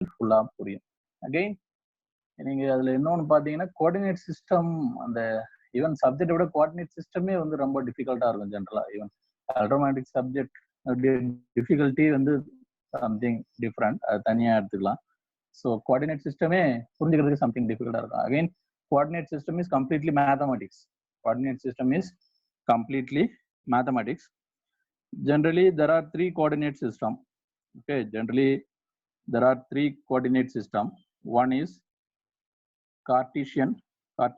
ஃபுல்லா புரியும். அகைன் நீங்க அதுல இன்னொன்னு பாத்தீங்கன்னா கோஆர்டினேட் சிஸ்டம், அந்த ஈவன் சப்ஜெக்டை விட கோஆர்டினேட் சிஸ்டமே வந்து ரொம்ப டிஃபிகல்ட்டா இருக்கும் ஜென்ரலா. ஈவன் எலக்ட்ரோமேட்டிக் சப்ஜெக்ட் டிஃபிகல்ட்டி வந்து சம்திங் டிஃப்ரெண்ட், அது தனியா எடுத்துக்கலாம். ஸோ கோஆர்டினேட் சிஸ்டமே புரிஞ்சுக்கிறதுக்கு சம்திங் டிஃபிகல்ட்டா இருக்கும். Again coordinate system is completely mathematics. Coordinate system is completely mathematics. Generally, there are three coordinate system. Okay, generally there are three coordinate system. One is Cartesian or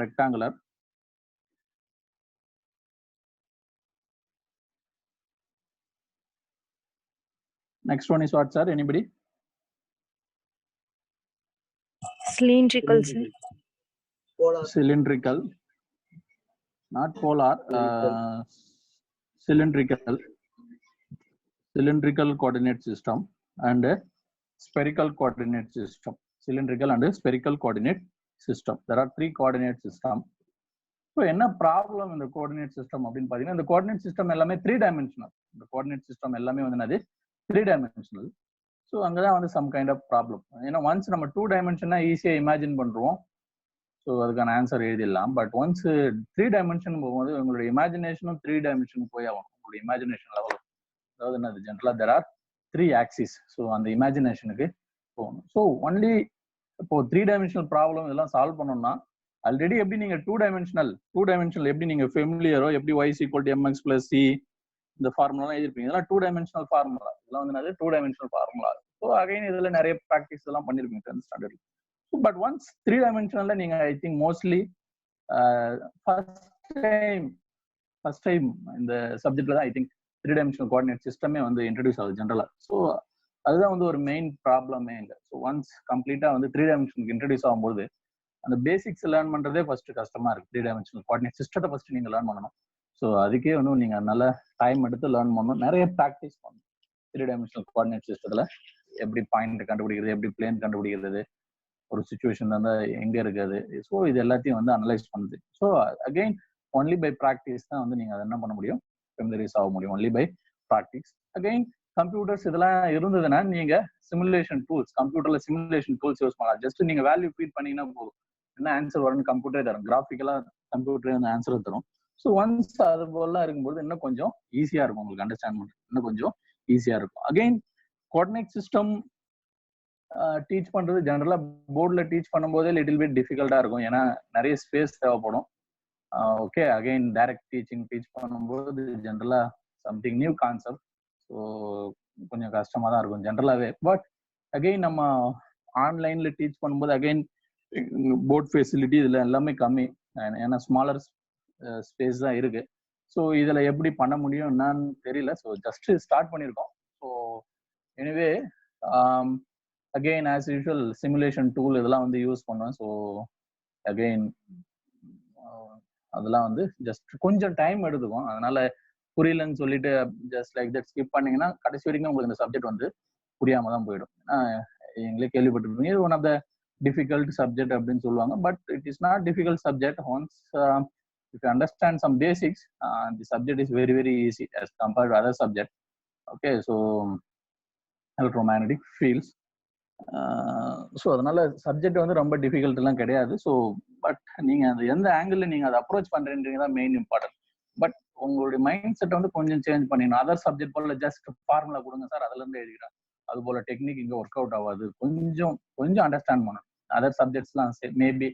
rectangular. Next one is what, sir? Anybody? Cylindrical, sir. Polar. Cylindrical. Not polar, cylindrical coordinate system and spherical coordinate system. Cylindrical and spherical coordinate system. There are three coordinate system. So என்ன problem இந்த coordinate system அப்படின்னு பாத்தீங்கன்னா, இந்த coordinate system எல்லாமே 3 dimensional. இந்த coordinate system எல்லாமே வந்து என்னது 3 டைமென்ஷனல். ஸோ அங்கதான் வந்து சம் கைண்ட் ஆஃப் ப்ராப்ளம். ஏன்னா ஒன்ஸ் நம்ம 2 டைமென்ஷனா ஈஸியா இமேஜின் பண்றோம், ஸோ அதுக்கான ஆன்சர் எழுதிடலாம். பட் ஒன்ஸ் 3 டைமென்ஷன் போகும்போது உங்களுடைய இமேஜினேஷனும் 3 டைமென்ஷன் போய் ஆகும். உங்களுடைய இமேஜினேஷன் லெவல், அதாவது என்னது ஜென்ரலா தெர் ஆர் 3 ஆக்சிஸ். ஸோ அந்த இமேஜினேஷனுக்கு போகணும். ஸோ ஒன்லி இப்போ 3 டைமென்ஷனல் ப்ராப்ளம் இதெல்லாம் சால்வ் பண்ணணும்னா ஆல்ரெடி எப்படி நீங்க 2 டைமென்ஷனல் எப்படி நீங்க ஃபெமிலியரோ, எப்படி y = mx + c இந்த ஃபார்முலா எழுதிருப்பீங்க. இதெல்லாம் 2 டைமென்ஷனல் ஃபார்முலா. இதெல்லாம் வந்து என்னது 2 டைமென்ஷனல் ஃபார்முலா. ஸோ அகைன் இதுல நிறைய ப்ராக்டிஸ் எல்லாம் பண்ணிருப்பீங்க 10th standard. But once 3 dimensional நீங்க I think mostly first time இந்த சப்ஜெக்ட்ல தான் I think 3 dimensional coordinate system வந்து இன்ட்ரோடியூஸ் ஆகுது ஜென்ரலா. ஸோ அதுதான் வந்து ஒரு மெயின் ப்ராப்ளமே இல்லை. ஸோ ஒன்ஸ் கம்ப்ளீட்டா வந்து 3 dimensional இன்ட்ரோடியூஸ் ஆகும்போது அந்த பேசிக்ஸ் லேர்ன் பண்றதே ஃபர்ஸ்ட் கஷ்டமா இருக்கு. 3 dimensional coordinate சிஸ்டத்தை ஃபர்ஸ்ட் நீங்க லேர்ன் பண்ணணும். ஸோ அதுக்கே வந்து நீங்க நல்ல டைம் எடுத்து லேர்ன் பண்ணணும், நிறைய ப்ராக்டிஸ் பண்ணணும். 3 dimensional coordinate சிஸ்டத்துல எப்படி பாயிண்ட் கண்டுபிடிக்கிறது, எப்படி பிளேன் கண்டுபிடிக்கிறது, ஒரு சுச்சுவேஷன் வந்து எங்க இருக்காது. ஸோ இது எல்லாத்தையும் வந்து அனலைஸ் பண்ணுது. So again only by practice தான் வந்து நீங்க அதை என்ன பண்ண முடியும், ஃபெமிலியரைஸ் ஆக முடியும். Only by practice. Again computers இதெல்லாம் இருந்ததுன்னா நீங்க சிமுலேஷன் டூல்ஸ், கம்ப்யூட்டர்ல சிமுலேஷன் டூல்ஸ் யூஸ் பண்ணலாம். ஜஸ்ட் நீங்க வேல்யூ ஃபீட் பண்ணீங்கன்னா போதும், என்ன ஆன்சர் வரும்னு கம்ப்யூட்டரே தரும். கிராஃபிக்கலா கம்ப்யூட்டரே அந்த ஆன்சரை தரும். ஸோ ஒன்ஸ் அது போல இருக்கும்போது இன்னும் கொஞ்சம் ஈஸியா இருக்கும் உங்களுக்கு அண்டர்ஸ்டாண்ட் பண்ணுறது, இன்னும் கொஞ்சம் ஈஸியா இருக்கும். அகைன் கோஆர்டினேட் சிஸ்டம் டீச் பண்றது ஜெனரலா போர்டில் டீச் பண்ணும்போதே லிட்டில் பிட் டிஃபிகல்ட்டா இருக்கும். ஏன்னா நிறைய ஸ்பேஸ் தேவைப்படும். ஓகே, அகைன் டைரக்ட் டீச் பண்ணும்போது ஜென்ரலா சம்திங் நியூ கான்செப்ட். ஸோ கொஞ்சம் கஷ்டமா தான் இருக்கும் ஜென்ரலாவே. பட் அகைன் நம்ம ஆன்லைன்ல டீச் பண்ணும்போது அகைன் போர்ட் ஃபெசிலிட்டி இதுல எல்லாமே கம்மி, ஏன்னா ஸ்மாலர் ஸ்பேஸ் தான் இருக்கு. ஸோ இதுல எப்படி பண்ண முடியும் என்னன்னு தெரியல. ஸோ ஜஸ்ட் ஸ்டார்ட் பண்ணியிருக்கோம். So anyway again as usual simulation tool இதெல்லாம் வந்து யூஸ் பண்ணுவேன். ஸோ அகெயின் அதெல்லாம் வந்து ஜஸ்ட் கொஞ்சம் டைம் எடுத்துக்கும். அதனால புரியலன்னு சொல்லிட்டு ஜஸ்ட் லைக் தட் ஸ்கிப் பண்ணீங்கன்னா கடைசி வரைக்கும் உங்களுக்கு இந்த சப்ஜெக்ட் வந்து புரியாம தான் போயிடும். எங்களே கேள்விப்பட்டிருப்பீங்க இது one of the difficult subject அப்படின்னு சொல்லுவாங்க. But it is not difficult subject. Once if you understand some basics, the subject is very very easy as compared to other subject. Okay, so electromagnetic fields, so அதனால subject வந்து ரொம்ப டிஃபிகல்ட்லாம் கிடையாது. So but நீங்க அந்த எந்த angle நீங்க அதை approach பண்றீங்க தான் மெயின் இம்பார்ட்டன்ட். பட் உங்களுடைய மைண்ட் செட் வந்து கொஞ்சம் சேஞ்ச் பண்ணிடணும். அதர் சப்ஜெக்ட் போல ஜஸ்ட் ஃபார்முலா கொடுங்க சார் அதுல இருந்து எழுதிக்கிறேன், அது போல டெக்னிக் இங்க ஒர்க் அவுட் ஆகாது. கொஞ்சம் அண்டர்ஸ்டாண்ட் பண்ணணும். அதர் சப்ஜெக்ட்ஸ்லாம் maybe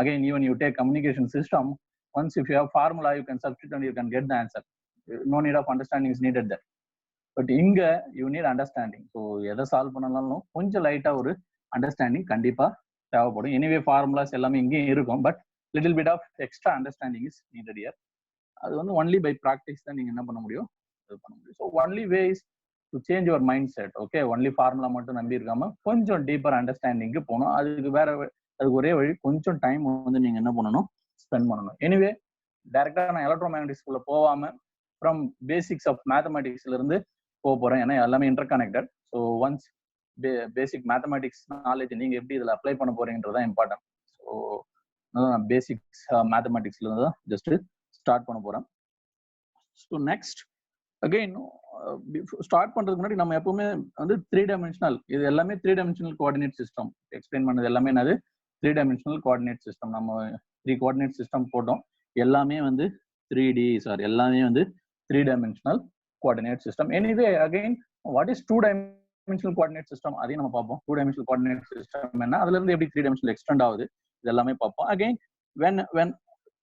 again even you take communication system, once if you have formula you can substitute and you can get the answer. No need of understanding is needed there. But இங்க you need understanding. So எதை solve பண்ணாலும் கொஞ்சம் லைட்டா ஒரு understanding கண்டிப்பா தேவைப்படும். Anyway formulas எல்லாமே இங்கேயும் இருக்கும். But little bit of extra understanding is needed here. அது வந்து ஒன்லி பை ப்ராக்டிஸ் தான் நீங்க என்ன பண்ண முடியும், இது பண்ண முடியும். So only way is to change your mind set. Okay, only formula மட்டும் நம்பி இருக்காம கொஞ்சம் டீப்பர் அண்டர்ஸ்டாண்டிங்க்கு போகணும். அதுக்கு ஒரே வழி கொஞ்சம் டைம் வந்து நீங்க என்ன பண்ணணும், ஸ்பெண்ட் பண்ணணும். எனிவே டைரக்டா நான் எலக்ட்ரோமேக்னடிக்ஸ்குள்ள போகாம ஃப்ரம் பேசிக்ஸ் ஆஃப் மேத்தமெட்டிக்ஸ்ல இருந்து போறேன். ஏன்னா எல்லாமே இன்டர் கனெக்டட். ஸோ ஒன்ஸ் பேசிக் மேத்தமெட்டிக்ஸ் நாலேஜ் நீங்க எப்படி இதுல அப்ளை பண்ண போறீங்கன்றதான் இம்பார்ட்டன்ட். ஸோ நான் பேசிக்ஸ் மேத்தமெட்டிக்ஸ்ல இருந்து தான் ஜஸ்ட் ஸ்டார்ட் பண்ண போறேன். ஸோ நெக்ஸ்ட் அகெயின் ஸ்டார்ட் பண்றதுக்கு முன்னாடி நம்ம எப்பவுமே வந்து 3 டைமென்ஷனல், இது எல்லாமே 3 டைமென்ஷனல் கோஆர்டினேட் சிஸ்டம். எக்ஸ்பிளைன் பண்ணது எல்லாமே என்னது 3 டைமென்ஷனல் கோஆர்டினேட் சிஸ்டம். நம்ம 3 கோஆர்டினேட் சிஸ்டம் போட்டோம். எல்லாமே வந்து 3D எல்லாமே வந்து 3 dimensional coordinate system. Anyway again what is 2 dimensional coordinate system அதையும் நம்ம பார்ப்போம். 2 டைமென்ஷனல் கோஆர்டினேட் சிஸ்டம் என்ன, அதுல இருந்து எப்படி 3 டைமென்ஷனல் எக்ஸ்டெண்ட் ஆகுது, இது எல்லாமே பார்ப்போம். அகைன் when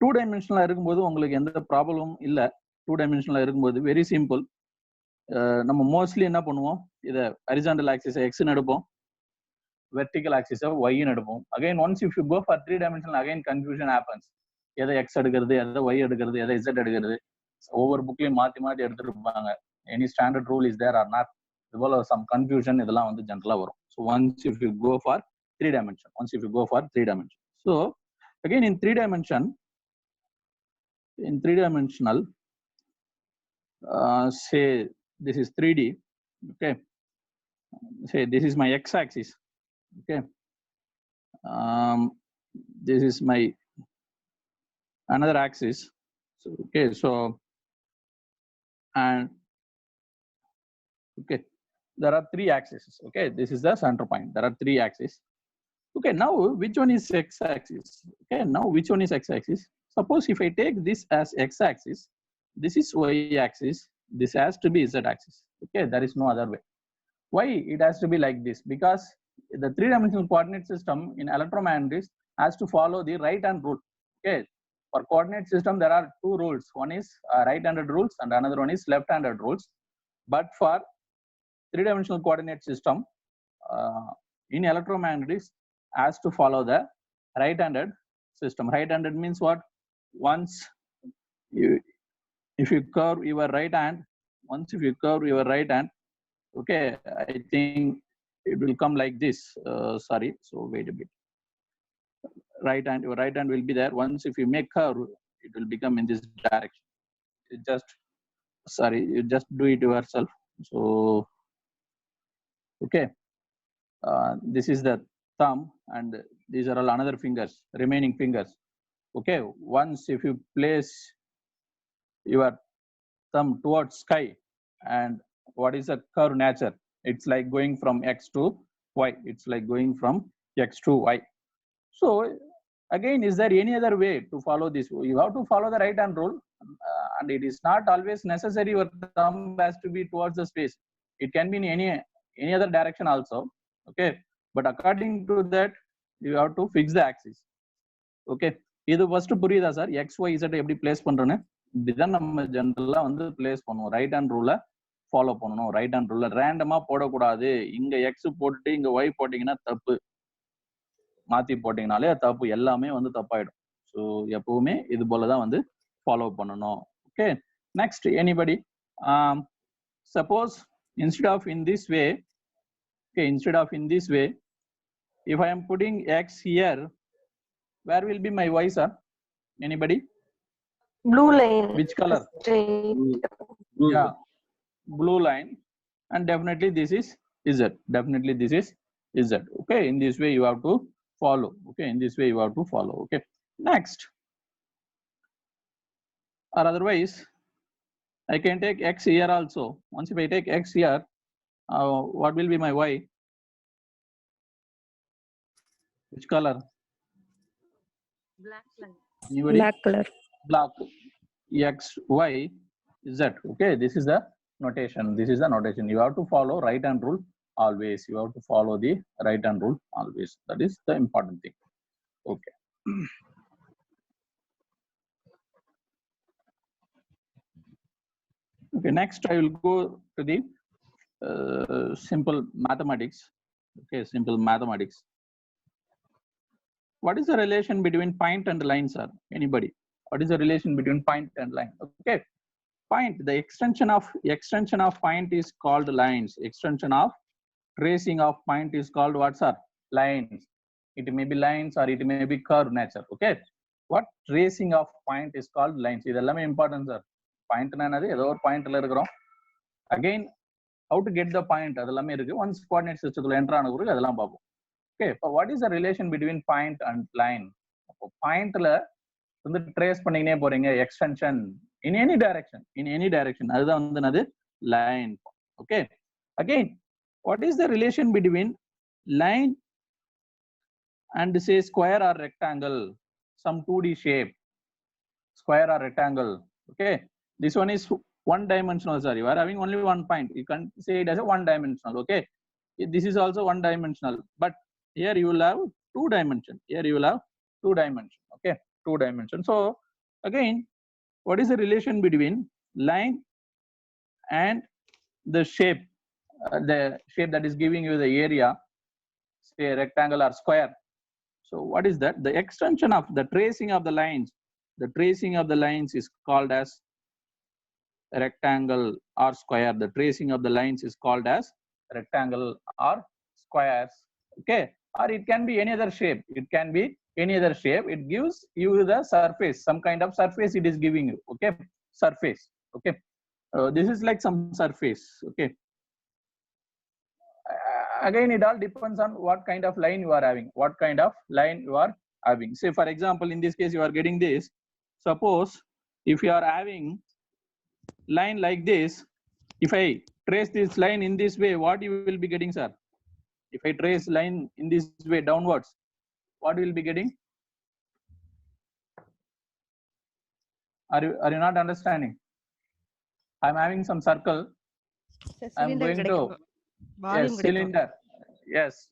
2 டைமென்ஷனலா இருக்கும்போது உங்களுக்கு எந்த ப்ராப்ளமும் இல்லை. 2 டைமென்ஷனலா இருக்கும்போது வெரி சிம்பிள். நம்ம மோஸ்ட்லி என்ன பண்ணுவோம், இதை ஹரிசாண்டல் ஆக்சிஸ் எக்ஸ்ன்னு எடுப்போம், வெர்டிகல் ஆக்சிஸை ஒய்ன்னு எடுப்போம். Again once if you go for 3 dimensional again confusion happens. எதை எக்ஸ் எடுக்கிறது, எதை ஒய் எடுக்கிறது, எதை இசட் எடுக்கிறது, ஒவ்வொரு புக்லையும் மாற்றி மாற்றி எடுத்துட்டு இருப்பாங்க. Any standard rule is there or not, இது போல சம் கன்ஃபியூஷன் இதெல்லாம் வந்து ஜென்ரலா வரும். So once if you go for 3 dimension, once if you go for 3 dimension. So again in 3 dimensional, say this is 3D, okay, say this is my x-axis, okay, this is my another axis, so okay, so and okay, there are 3 axes, okay, this is the center point, there are 3 axes. Okay, now which one is x-axis? Okay, now which one is x-axis? Suppose if I take this as x-axis, this is y-axis, this has to be z-axis. Okay, there is no other way. Why it has to be like this? Because the 3-dimensional coordinate system in electromagnetics has to follow the right-hand rule. Okay, for coordinate system there are 2 rules. One is right-handed rules and another one is left-handed rules. But for 3-dimensional coordinate system in electromagnetics has to follow the right-handed system. Right-handed means what? Once if you curve your right hand, okay, I think it will come like this. Sorry, so wait a bit. Right hand, your right hand will be there. Once if you make curve, it will become in this direction. You just do it yourself. So okay, this is the thumb and these are all another fingers, remaining fingers. Okay, once if you place your thumb towards sky, and what is the curve nature? It's like going from x to y. It's like going from x to y. So again, is there any other way to follow this? You have to follow the right hand rule, and it is not always necessary your thumb has to be towards the space. It can be in any other direction also. Okay, but according to that you have to fix the axis. Okay, இது first புரியுதா sir? X Y Z எப்படி place பண்றோன்னு இப்படிதான் நம்ம ஜென்ரலா வந்து place பண்ணுவோம். Right hand ரூலை follow பண்ணணும். ரைட் ஹேண்ட் ரூலை ரேண்டமா போடக்கூடாது. இங்க எக்ஸ் போட்டுட்டு இங்க ஒய் போட்டீங்கன்னா தப்பு, மாத்தி போட்டீங்கனாலே தப்பு, எல்லாமே வந்து தப்பாயிடும். ஸோ எப்பவுமே இது போலதான் வந்து ஃபாலோ பண்ணணும். Okay, next anybody suppose instead of in this way, okay, if I am putting x here, where will be my y, sir? Anybody? Blue line. Which color? Straight. Yeah, blue line, and definitely this is z. Definitely this is z. Okay, in this way you have to follow. Okay, in this way you have to follow. Okay, next, or otherwise I can take x here also. Once if I take x here, what will be my y? Which color? Black line. Anybody? Black color. Black. X, y, z. Okay, this is the notation. This is the notation. You have to follow right hand rule always. You have to follow the right hand rule always. That is the important thing. Okay. Okay, next I will go to the simple mathematics. Okay, simple mathematics. What is the relation between point and line, sir? Anybody? What is the relation between point and line? Okay, point, the extension of point is called lines. Extension of tracing of point is called what, sir? Lines. It may be lines or it may be curve nature. Okay, what tracing of point is called lines. இதெல்லாமே important, sir. Point என்னது? ஏதோ ஒரு பாயிண்ட்ல இருக்கிறோம். Again, how to get the point அதெல்லாமே இருக்கு. Once coordinate systemல enter ஆன பிறகு அதெல்லாம் பார்ப்போம். Okay, what is the relation between point and line? அப்போ பாயிண்ட்ல வந்து ட்ரேஸ் பண்ணிக்கினே போறீங்க, எக்ஸ்டென்ஷன் in any direction, அதுதான் வந்து என்னது line. Okay. Again, what is the relation between line and say square or rectangle? Some 2D shape, square or rectangle. Okay. This one is one dimensional. Sorry, you are having only one point. You can say it as a one dimensional. Okay. This is also one dimensional, but here you will have two dimension. Here you will have two dimension. Okay, two dimension. So again, what is the relation between line and the shape that is giving you the area, say rectangle or square? So what is that? The extension of the tracing of the lines. The tracing of the lines is called as rectangle or square. The tracing of the lines is called as rectangle or squares. Okay, or it can be any other shape. It can be any other shape. It gives you the surface, some kind of surface it is giving you. Okay, surface. Okay, this is like some surface. Okay, again it all depends on what kind of line you are having, what kind of line you are having. Say for example, in this case you are getting this. Suppose if you are having line like this, if I trace this line in this way, what you will be getting, sir? If I trace line in this way downwards, what will be getting? Are you not understanding? I'm having some circle. I'm going to yes, cylinder. Yes,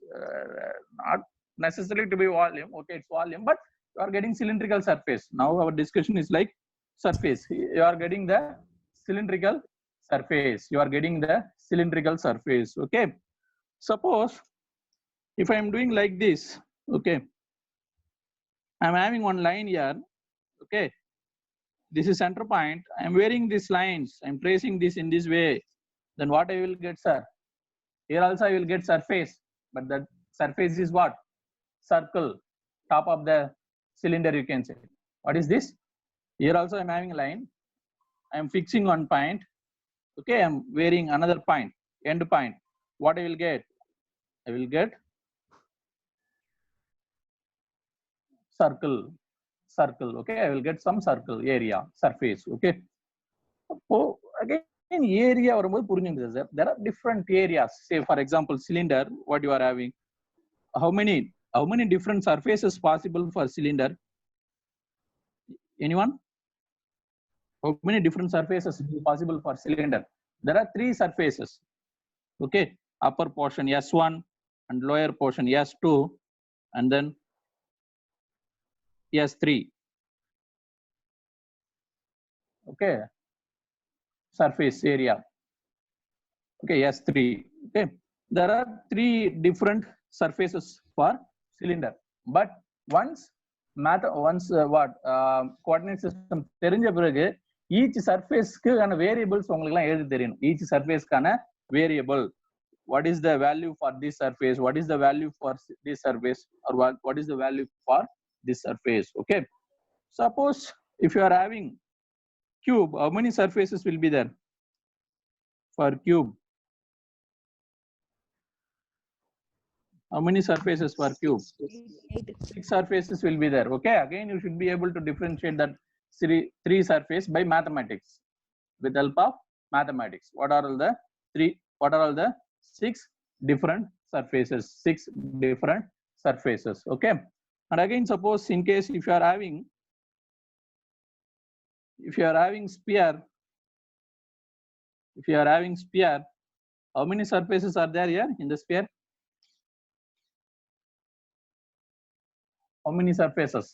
not necessarily to be volume. Okay, it's volume, but you are getting cylindrical surface. Now our discussion is like surface. You are getting the cylindrical surface. You are getting the cylindrical surface. Okay. Suppose if I am doing like this, okay, I'm having one line here. Okay, this is center point. I'm wearing these lines. I'm tracing this in this way. Then what I will get, sir? Here also I will get surface, but that surface is what? Circle, top of the cylinder, you can say. What is this? Here also I'm having a line. I'm fixing one point. Okay, I'm wearing another point, end point. What I will get? I will get circle. Okay, I will get some circle area, surface. Okay. So again, area வரும்போது புரிஞ்சுங்க sir. There are different areas. Say for example, cylinder. What you are having? How many different surfaces possible for cylinder? Anyone? How many different surfaces possible for cylinder? There are three surfaces. Okay, upper portion S1 and lower portion S2 and then S3. Okay, surface area. Okay, S3. Okay, there are three different surfaces for cylinder, but once coordinate system தெரிஞ்ச பிறகு each surfaceக்கான variables உங்களுக்குலாம் எழுத தெரியணும். Each surfaceக்கான variable, what is the value for this surface, what is the value for this surface, or what is the value for this surface. Okay, suppose if you are having cube, how many surfaces will be there for cube? How many surfaces for cube? 6 surfaces will be there. Okay, again you should be able to differentiate that three surface by mathematics, with help of mathematics. What are all the 6 different surfaces? 6 different surfaces. Okay, and again suppose in case if you are having sphere, how many surfaces are there here in the sphere? How many surfaces?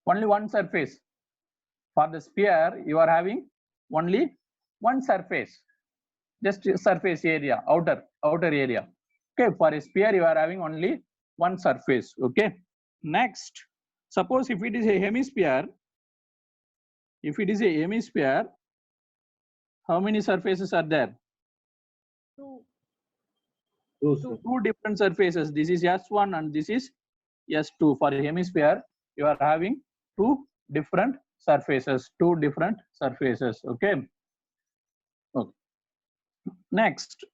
Only one surface. For the sphere, you are having only one surface, just surface area, outer area. Okay, for a sphere, you are having only one surface. Okay, next, suppose if it is a hemisphere, how many surfaces are there? Two different surfaces. This is S1 and this is S2. For a hemisphere, you are having two different surfaces. Okay. Okay. Next,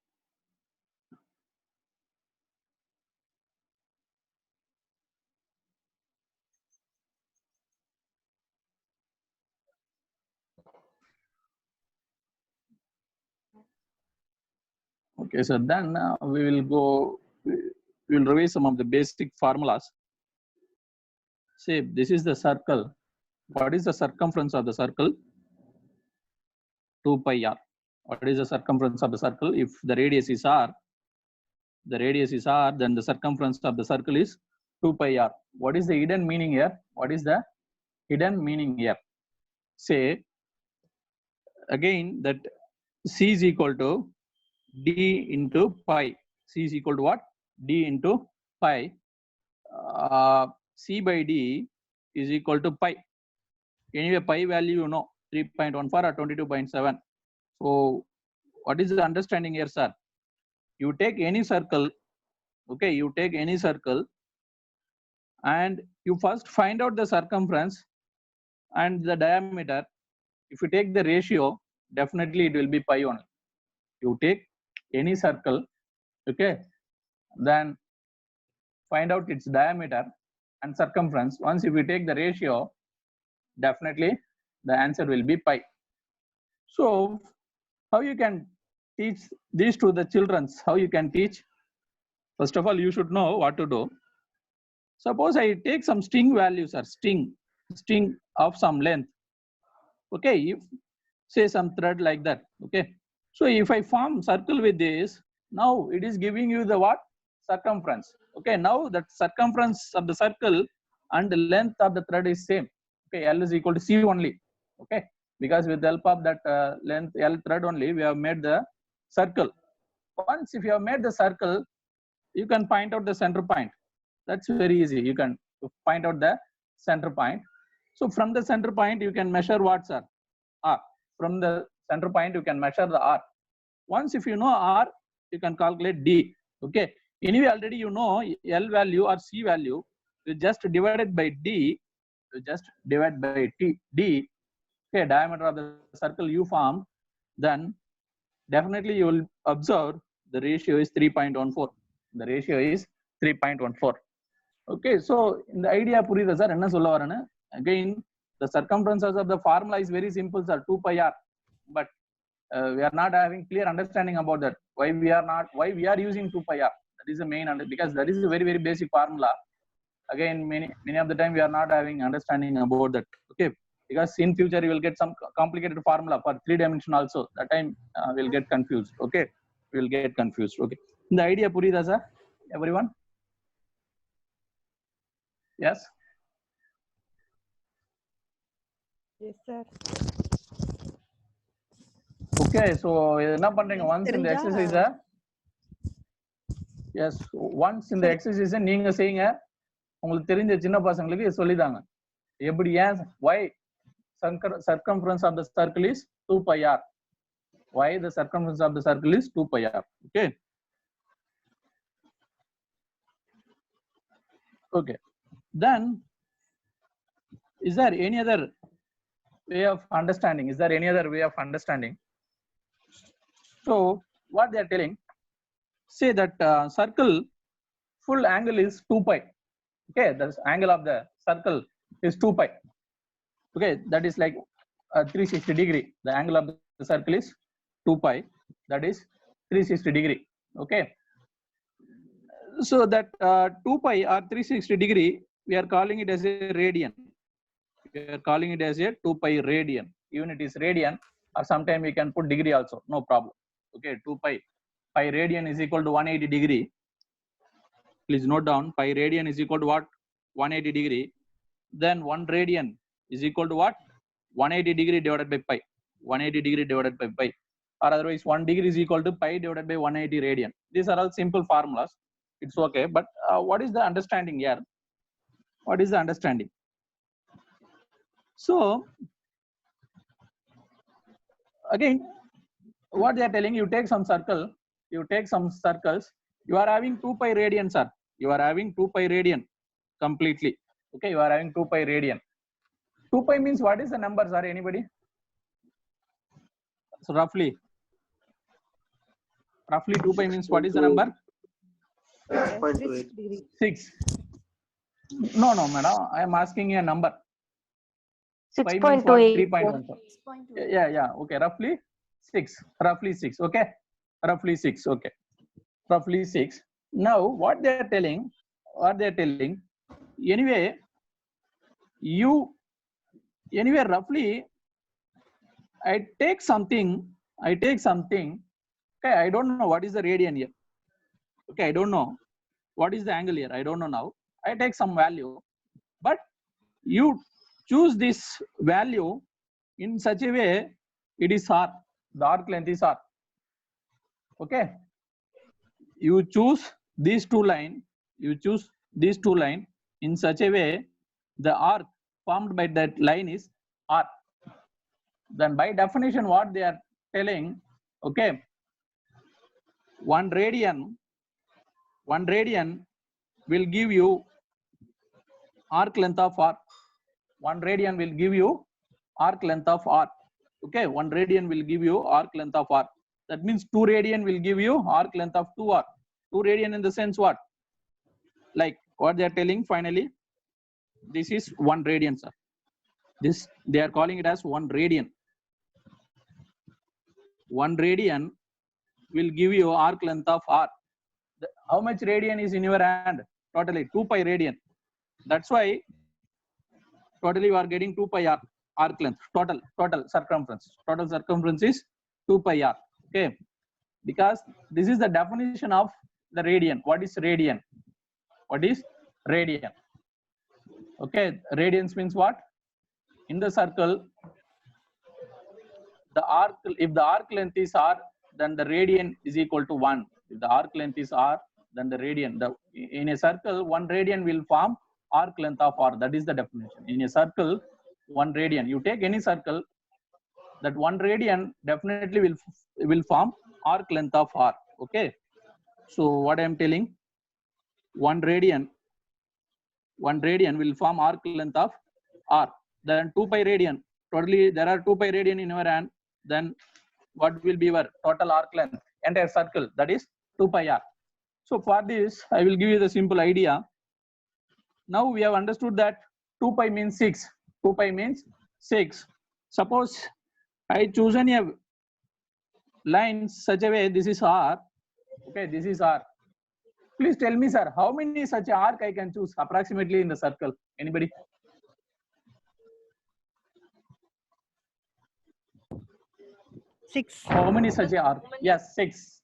Okay, so then we will revise some of the basic formulas. Say this is the circle. What is the circumference of the circle? 2 pi r. What is the circumference of the circle? If the radius is r, then the circumference of the circle is 2 pi r. What is the hidden meaning here? What is the hidden meaning here? Say again that c is equal to d into pi. C is equal to what? D into pi. C by d is equal to pi. Anyway, pi value you know 3.14 or 22.7. So what is the understanding here, sir? You take any circle, okay, you take any circle and you first find out the circumference and the diameter. If you take the ratio, definitely it will be pi only. You take any circle, okay, then find out its diameter and circumference. Once if we take the ratio, definitely the answer will be pi. So how you can teach these to the children? How you can teach? First of all, you should know what to do. Suppose I take some string values or string of some length. Okay, if say some thread like that. Okay, so if I form circle with this, now it is giving you the what? Circumference. Okay, now that circumference of the circle and the length of the thread is same. Okay, L is equal to C only. Okay, because with the help of that length L thread only, we have made the circle. Once if you have made the circle, you can point out the center point. That's very easy. You can point out the center point. So from the center point, you can measure what, sir? R. From the center point, you can measure the R. Once if you know R, you can calculate D. Okay. Anyway, already you know L value or C value. You just divide it by D. You just divide by D. Okay, diameter of the circle you form. Then definitely you will observe the ratio is 3.14. The ratio is 3.14. Okay, so in the idea purida sir enna solla varana, again the circumferences of the formula is very simple sir, 2 pi r, but we are not having clear understanding about that. Why we are using 2 pi r? That is the main because that is a very very basic formula. Again, many of the time we are not having understanding about that. Okay, because in future you will get some complicated formula for 3-dimension also. That time we'll get confused. Okay, we'll get confused. Okay, the idea purida sir, everyone? Yes. Yes, sir. Okay, so என்ன பண்றீங்க once in the exercise, yes, once in the exercise நீங்க செய்யுங்க. உங்களுக்கு தெரிஞ்ச சின்ன பசங்களுக்கு சொல்லிதாங்க. எப்படி ஏன் why circumference of the circle is 2 pi r? Why the circumference of the circle is 2 pi r? Okay. Okay. Then is there any other way of understanding? Is there any other way of understanding? So what they are telling, say that circle full angle is 2 pi. Okay, the angle of the circle is 2 pi. Okay, that is like 360 degree. The angle of the circle is 2 pi. That is 360 degree. Okay, so that 2 pi or 360 degree, we are calling it as a radian. We are calling it as a 2 pi radian. Even it is radian, or sometime we can put degree also, no problem. Okay, 2 pi radian is equal to 180 degree. Please note down, pi radian is equal to what? 180 degree. Then 1 radian is equal to what? 180 degree divided by pi. 180 degree divided by pi. Or otherwise 1 degree is equal to pi divided by 180 radian. These are all simple formulas. It's okay. But what is the understanding here? What is the understanding? So again, what they are telling, you take some circle, you take some circles, you are having 2 pi radian, sir. You are having 2 pi radian completely. Okay, you are having 2 pi radian. 2 pi means what is the number, sir? Anybody? So roughly 2 pi means what is the number? 6. No, madam. I am asking you a number. 6.28. 3.14. Yeah. Okay, roughly 6. Okay. roughly 6. Okay, roughly 6. Now what they are telling, anyway, roughly I take something, okay, I don't know what is the radian here. Okay, I don't know what is the angle here, I don't know. Now I take some value, but you choose this value in such a way it is r, the arc length is r. Okay, you choose these two line in such a way the arc formed by that line is r. Then by definition what they are telling, okay, one radian will give you arc length of r. 1 radian will give you arc length of r. Okay, 1 radian will give you arc length of r. That means 2 radian will give you arc length of 2r. 2 radian in the sense what? Like what they are telling finally, this is 1 radian, sir. This they are calling it as 1 radian. 1 radian will give you arc length of r. How much radian is in your hand? Totally 2 pi radian. That's why totally you are getting 2 pi r arc length, total circumference. Total circumference is 2 pi r. Okay, because this is the definition of the radian. What is radian? Okay, radians means what? In the circle, the arc, if the arc length is r, then the radian is equal to 1. If the arc length is r, then the radian, in a circle 1 radian will form arc length of r. That is the definition. In a circle 1 radian, you take any circle, that 1 radian definitely will form arc length of r. Okay, so what I am telling, 1 radian will form arc length of r. Then 2 pi radian, totally there are 2 pi radian in your hand, then what will be your total arc length, entire circle, that is 2 pi r. So for this I will give you the simple idea. Now we have understood that 2 pi means 6. 2 pi means 6. Suppose I chosen a line such a way, this is r. Okay, this is r. Please tell me, sir, how many such arc I can choose approximately in the circle? Anybody? Six. How many such arc? Yes, 6.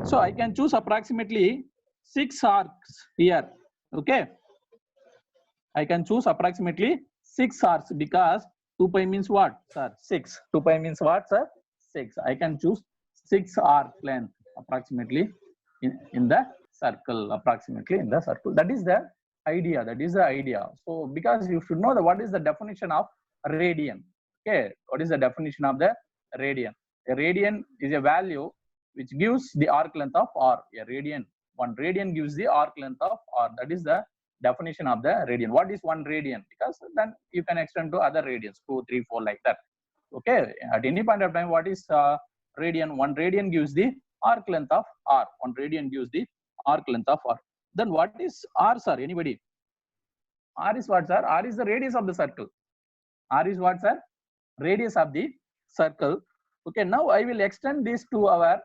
So I can choose approximately 6 arcs here. Okay, I can choose approximately 6 arcs because 2 pi means what, sir? 6. 2 pi means what, sir? 6. I can choose 6 arc length approximately in the circle, approximately in the circle. That is the idea. So because you should know what is the definition of radian. Okay, what is the definition of the radian? A radian is a value which gives the arc length of r. A radian, 1 radian gives the arc length of r. That is the definition of the radian. What is 1 radian? Because then you can extend to other radians, 2, 3, 4, like that. Okay, at any point of time, what is radian? 1 radian gives the arc length of r. 1 radian gives the arc length of r. Then what is r, sir? Anybody? R is what, sir? R is the radius of the circle. R is what, sir? Radius of the circle. Okay, now I will extend this to our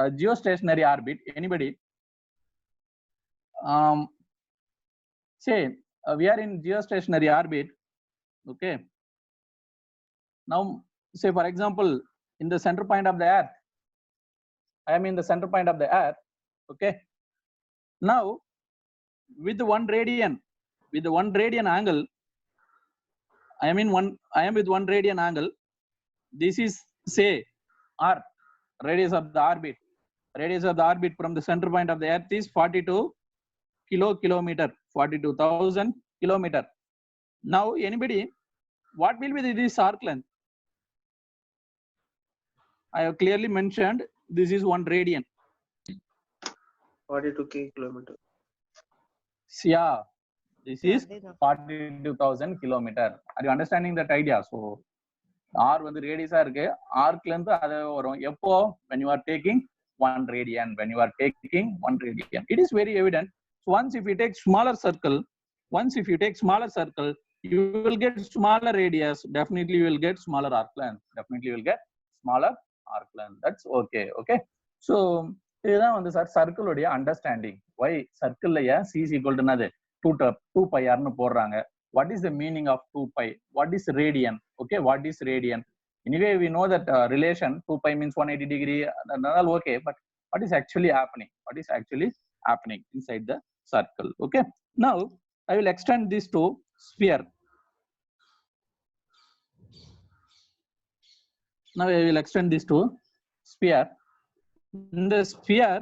geostationary orbit. Anybody? Say we are in geostationary orbit. Okay, now say for example in the center point of the earth, I am in the center point of the earth. Okay, now with the 1 radian, angle, I am with 1 radian angle. This is say r, radius of the orbit. Radius of the orbit from the center point of the earth is 42 kilometer, 42,000 kilometer. Now anybody, what will be this arc length? I have clearly mentioned this is 1 radian. 42k kilometer. Yeah, this is 42,000 kilometer. Are you understanding that idea? So r வந்து ரேடியஸா இருக்கு, arc length அது வரும் எப்போ, when you are taking 1 radian. It is very evident. So once if you take smaller circle, you will get smaller radius. Definitely you will get smaller arc length. arc length. That's okay. Okay. So இதுதான் வந்து sir சர்க்கிளுடைய understanding. Y சர்க்கிள்ல ஏன் c is equal to என்னது 2 pi r னு போடுறாங்க. What is the meaning of 2 pi? What is radian? Okay, what is radian? Anyway, we know that relation 2 pi means 180 degree. All okay, but what is actually happening? What is actually happening inside the circle? Okay. Now I will extend this to sphere. Now I will extend this to sphere. In the sphere,